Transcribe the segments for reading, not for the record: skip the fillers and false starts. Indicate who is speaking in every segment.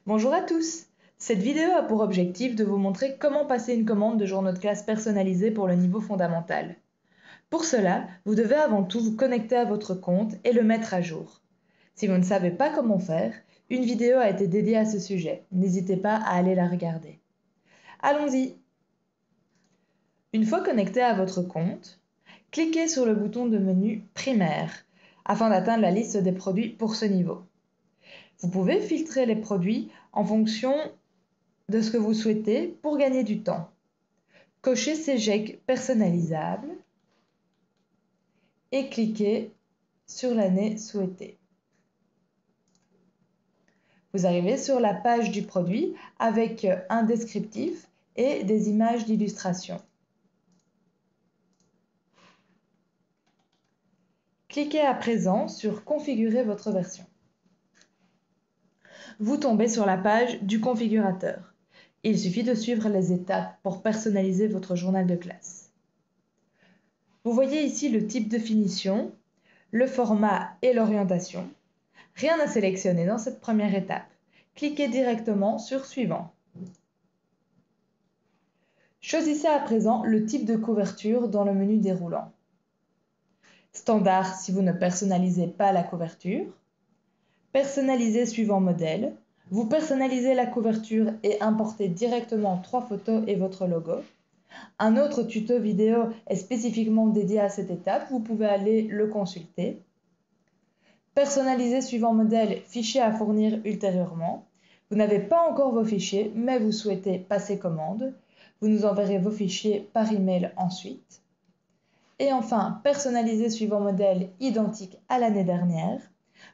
Speaker 1: Bonjour à tous! Cette vidéo a pour objectif de vous montrer comment passer une commande de journaux de classe personnalisés pour le niveau fondamental. Pour cela, vous devez avant tout vous connecter à votre compte et le mettre à jour. Si vous ne savez pas comment faire, une vidéo a été dédiée à ce sujet. N'hésitez pas à aller la regarder. Allons-y! Une fois connecté à votre compte, cliquez sur le bouton de menu Primaire afin d'atteindre la liste des produits pour ce niveau. Vous pouvez filtrer les produits en fonction de ce que vous souhaitez pour gagner du temps. Cochez CGEC personnalisable et cliquez sur l'année souhaitée. Vous arrivez sur la page du produit avec un descriptif et des images d'illustration. Cliquez à présent sur Configurer votre version. Vous tombez sur la page du configurateur. Il suffit de suivre les étapes pour personnaliser votre journal de classe. Vous voyez ici le type de finition, le format et l'orientation. Rien à sélectionner dans cette première étape. Cliquez directement sur Suivant. Choisissez à présent le type de couverture dans le menu déroulant. Standard si vous ne personnalisez pas la couverture. Personnaliser suivant modèle. Vous personnalisez la couverture et importez directement 3 photos et votre logo. Un autre tuto vidéo est spécifiquement dédié à cette étape, vous pouvez aller le consulter. Personnaliser suivant modèle, fichier à fournir ultérieurement. Vous n'avez pas encore vos fichiers, mais vous souhaitez passer commande. Vous nous enverrez vos fichiers par email ensuite. Et enfin, personnaliser suivant modèle identique à l'année dernière.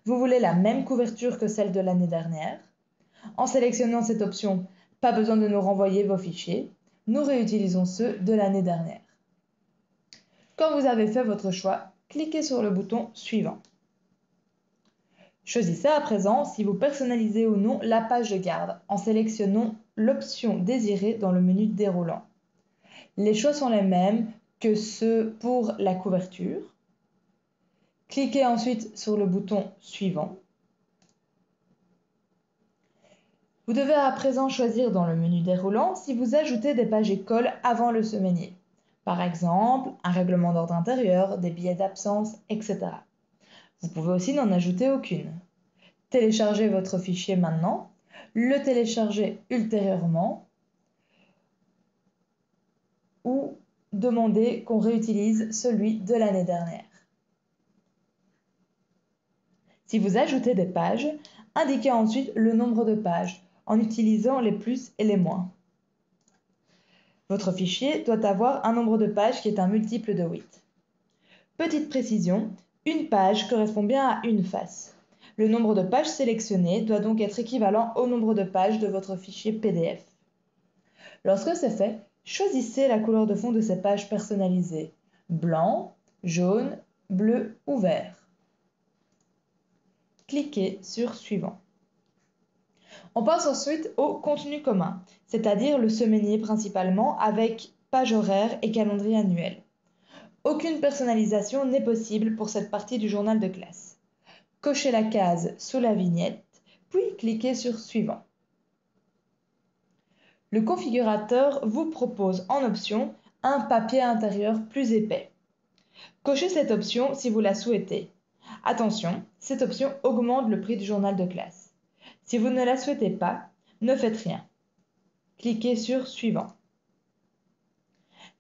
Speaker 1: Vous voulez la même couverture que celle de l'année dernière. En sélectionnant cette option, pas besoin de nous renvoyer vos fichiers. Nous réutilisons ceux de l'année dernière. Quand vous avez fait votre choix, cliquez sur le bouton Suivant. Choisissez à présent si vous personnalisez ou non la page de garde en sélectionnant l'option désirée dans le menu déroulant. Les choix sont les mêmes que ceux pour la couverture. Cliquez ensuite sur le bouton Suivant. Vous devez à présent choisir dans le menu déroulant si vous ajoutez des pages écoles avant le semainier. Par exemple, un règlement d'ordre intérieur, des billets d'absence, etc. Vous pouvez aussi n'en ajouter aucune. Téléchargez votre fichier maintenant, le télécharger ultérieurement ou demander qu'on réutilise celui de l'année dernière. Si vous ajoutez des pages, indiquez ensuite le nombre de pages en utilisant les plus et les moins. Votre fichier doit avoir un nombre de pages qui est un multiple de 8. Petite précision, une page correspond bien à une face. Le nombre de pages sélectionnées doit donc être équivalent au nombre de pages de votre fichier PDF. Lorsque c'est fait, choisissez la couleur de fond de ces pages personnalisées, blanc, jaune, bleu ou vert. Cliquez sur Suivant. On passe ensuite au contenu commun, c'est-à-dire le semainier principalement avec page horaire et calendrier annuel. Aucune personnalisation n'est possible pour cette partie du journal de classe. Cochez la case sous la vignette, puis cliquez sur Suivant. Le configurateur vous propose en option un papier intérieur plus épais. Cochez cette option si vous la souhaitez. Attention, cette option augmente le prix du journal de classe. Si vous ne la souhaitez pas, ne faites rien. Cliquez sur Suivant.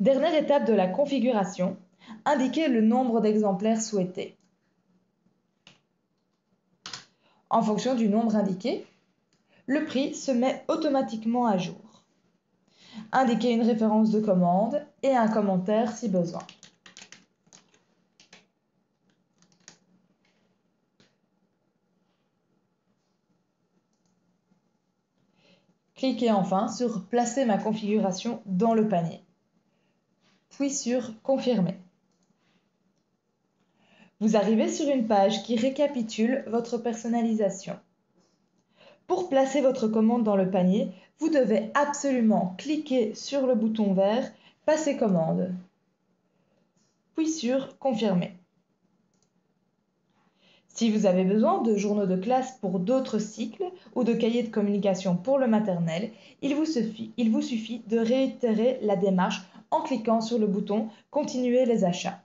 Speaker 1: Dernière étape de la configuration, indiquez le nombre d'exemplaires souhaités. En fonction du nombre indiqué, le prix se met automatiquement à jour. Indiquez une référence de commande et un commentaire si besoin. Cliquez enfin sur « Placer ma configuration dans le panier », puis sur « Confirmer ». Vous arrivez sur une page qui récapitule votre personnalisation. Pour placer votre commande dans le panier, vous devez absolument cliquer sur le bouton vert « Passer commande », puis sur « Confirmer ». Si vous avez besoin de journaux de classe pour d'autres cycles ou de cahiers de communication pour le maternel, il vous suffit de réitérer la démarche en cliquant sur le bouton « Continuer les achats ».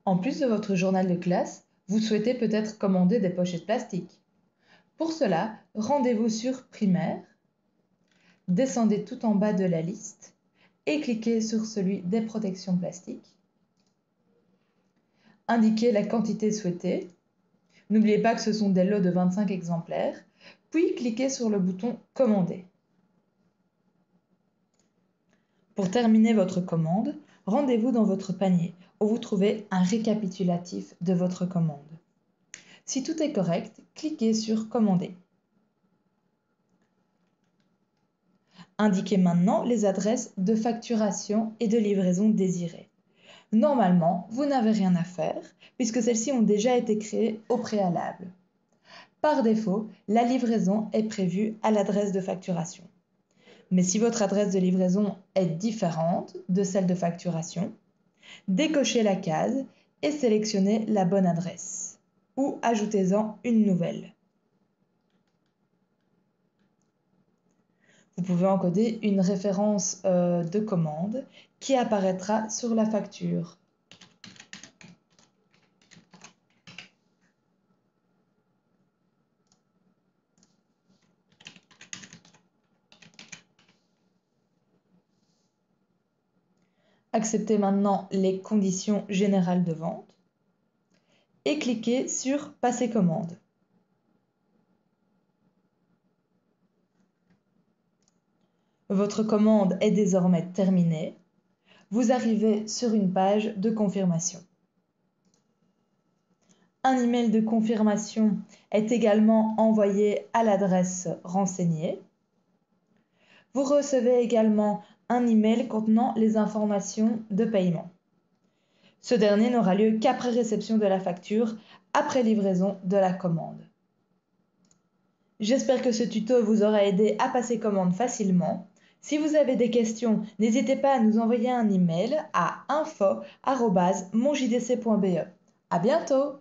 Speaker 1: En plus de votre journal de classe, vous souhaitez peut-être commander des pochettes plastiques. Pour cela, rendez-vous sur « Primaire », descendez tout en bas de la liste et cliquez sur celui des protections plastiques. Indiquez la quantité souhaitée. N'oubliez pas que ce sont des lots de 25 exemplaires, puis cliquez sur le bouton « Commander ». Pour terminer votre commande, rendez-vous dans votre panier où vous trouvez un récapitulatif de votre commande. Si tout est correct, cliquez sur « Commander ». Indiquez maintenant les adresses de facturation et de livraison désirées. Normalement, vous n'avez rien à faire puisque celles-ci ont déjà été créées au préalable. Par défaut, la livraison est prévue à l'adresse de facturation. Mais si votre adresse de livraison est différente de celle de facturation, décochez la case et sélectionnez la bonne adresse ou ajoutez-en une nouvelle. Vous pouvez encoder une référence de commande qui apparaîtra sur la facture. Acceptez maintenant les conditions générales de vente et cliquez sur « Passer commande ». Votre commande est désormais terminée. Vous arrivez sur une page de confirmation. Un email de confirmation est également envoyé à l'adresse renseignée. Vous recevez également un email contenant les informations de paiement. Ce dernier n'aura lieu qu'après réception de la facture, après livraison de la commande. J'espère que ce tuto vous aura aidé à passer commande facilement. Si vous avez des questions, n'hésitez pas à nous envoyer un email à info@monjdc.be. À bientôt!